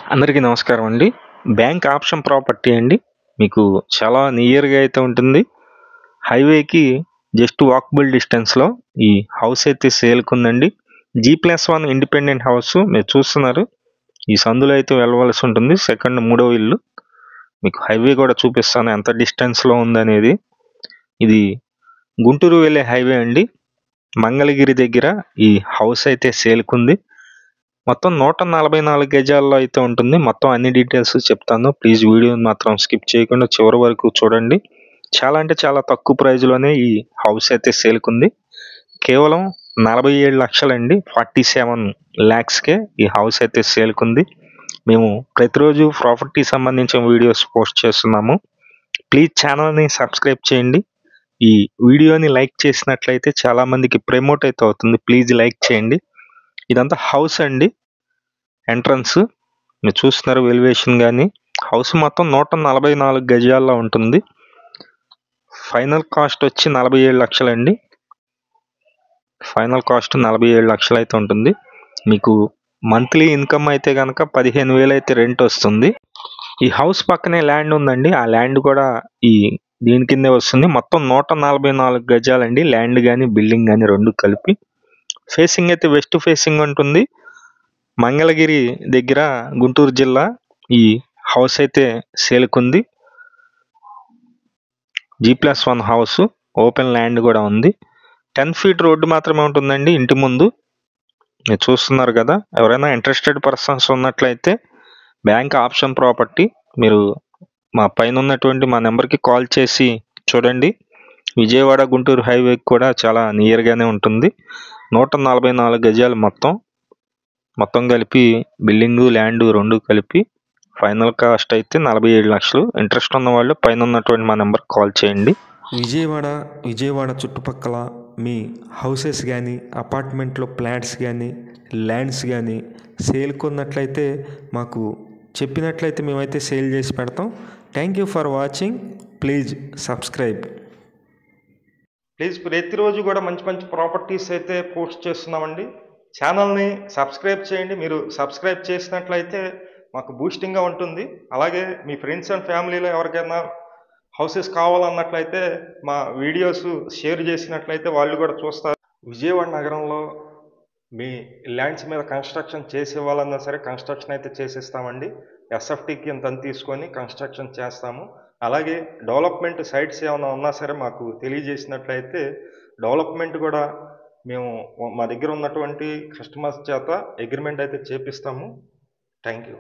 అందరికీ నమస్కారం అండి. బ్యాంక్ ఆప్షన్ ప్రాపర్టీ అండి. మీకు చాలా నియర్‌గా అయితే ఉంటుంది. హైవేకి జస్ట్ వాకబుల్ డిస్టెన్స్‌లో ఈ హౌస్ అయితే సేల్‌కుందండి. G+1 ఇండిపెండెంట్ హౌస్ మీరు చూస్తున్నారు. ఈ సందులో అయితే వెళ్ళవలసి ఉంటుంది. మూడో ఇల్లు. మీకు హైవే కూడా చూపిస్తాను ఎంత డిస్టెన్స్‌లో ఉందనేది. ఇది గుంటూరు వెళ్ళే హైవే అండి. మంగళగిరి దగ్గర ఈ హౌస్ అయితే సేల్‌కుంది. మొత్తం 144 గజాల్లో అయితే ఉంటుంది. మొత్తం అన్ని డీటెయిల్స్ చెప్తాను. ప్లీజ్ వీడియోని మాత్రం స్కిప్ చేయకుండా చివరి వరకు చూడండి. చాలా అంటే చాలా తక్కువ ప్రైజ్‌లోనే ఈ హౌస్ అయితే సేల్‌కుంది. కేవలం 47 లక్షలండి. 47 లాక్స్‌కే ఈ హౌస్ అయితే సేల్‌కుంది. మేము ప్రతిరోజు ప్రాపర్టీ సంబంధించిన వీడియోస్ పోస్ట్ చేస్తున్నాము. ప్లీజ్ ఛానల్‌ని సబ్స్క్రైబ్ చేయండి. ఈ వీడియోని లైక్ చేసినట్లయితే చాలా మందికి ప్రమోట్ అయితే అవుతుంది. ప్లీజ్ లైక్ చేయండి. ఇదంతా హౌస్ అండి. ఎంట్రన్స్ మీరు చూస్తున్నారు వెలివేషన్ కానీ హౌస్ మొత్తం 144 గజాల్లో ఉంటుంది. ఫైనల్ కాస్ట్ వచ్చి 47 లక్షలండి. ఫైనల్ కాస్ట్ 47 లక్షలు అయితే ఉంటుంది. మీకు మంత్లీ ఇన్కమ్ అయితే కనుక 15,000 అయితే రెంట్ వస్తుంది. ఈ హౌస్ పక్కనే ల్యాండ్ ఉందండి. ఆ ల్యాండ్ కూడా ఈ దీని కిందే వస్తుంది. మొత్తం 144 గజాలండి. ల్యాండ్ కానీ బిల్డింగ్ కానీ రెండు కలిపి. ఫేసింగ్ అయితే వెస్ట్ ఫేసింగ్ ఉంటుంది. మంగళగిరి దగ్గర గుంటూరు జిల్లా ఈ హౌస్ అయితే సేల్‌కుంది. G+1 హౌస్ ఓపెన్ ల్యాండ్ కూడా ఉంది. 10 ఫీట్ రోడ్డు మాత్రమే ఉంటుందండి ఇంటి ముందు. మీరు చూస్తున్నారు కదా. ఎవరైనా ఇంట్రెస్టెడ్ పర్సన్స్ ఉన్నట్లయితే బ్యాంక్ ఆప్షన్ ప్రాపర్టీ మీరు మా పైన ఉన్నటువంటి మా నెంబర్కి కాల్ చేసి చూడండి. విజయవాడ గుంటూరు హైవేకి కూడా చాలా నియర్గానే ఉంటుంది. 144 గజాలు మొత్తం కలిపి బిల్డింగు ల్యాండ్ రెండు కలిపి ఫైనల్ కాస్ట్ అయితే 47 లక్షలు. ఇంట్రెస్ట్ ఉన్న వాళ్ళు పైన ఉన్నటువంటి మా నెంబర్కి కాల్ చేయండి. విజయవాడ చుట్టుపక్కల మీ హౌసెస్ కానీ అపార్ట్మెంట్లో ఫ్లాట్స్ కానీ ల్యాండ్స్ కానీ సేల్కున్నట్లయితే మాకు చెప్పినట్లయితే మేమైతే సేల్ చేసి పెడతాం. Thank you for watching. Please subscribe. Please ప్రతిరోజు కూడా మంచి మంచి ప్రాపర్టీస్ అయితే పోస్ట్ చేస్తున్నామండి. ఛానల్ని సబ్స్క్రైబ్ చేయండి. మీరు సబ్స్క్రైబ్ చేసినట్లయితే మాకు బూస్టింగ్గా ఉంటుంది. అలాగే మీ ఫ్రెండ్స్ అండ్ ఫ్యామిలీలో ఎవరికైనా హౌసెస్ కావాలన్నట్లయితే మా వీడియోస్ షేర్ చేసినట్లయితే వాళ్ళు కూడా చూస్తారు. విజయవాడ నగరంలో మీ ల్యాండ్స్ మీద కన్స్ట్రక్షన్ చేసేవాళ్ళన్నా సరే కన్స్ట్రక్షన్ అయితే చేసేస్తామండి. ఎస్ఎఫ్టీకి ఇంత తీసుకొని కన్స్ట్రక్షన్ చేస్తాము. అలాగే డెవలప్మెంట్ సైట్స్ ఏమైనా ఉన్నా సరే మాకు తెలియజేసినట్లయితే డెవలప్మెంట్ కూడా మేము మా దగ్గర ఉన్నటువంటి కస్టమర్స్ చేత అగ్రిమెంట్ అయితే చేపిస్తాము. Thank you.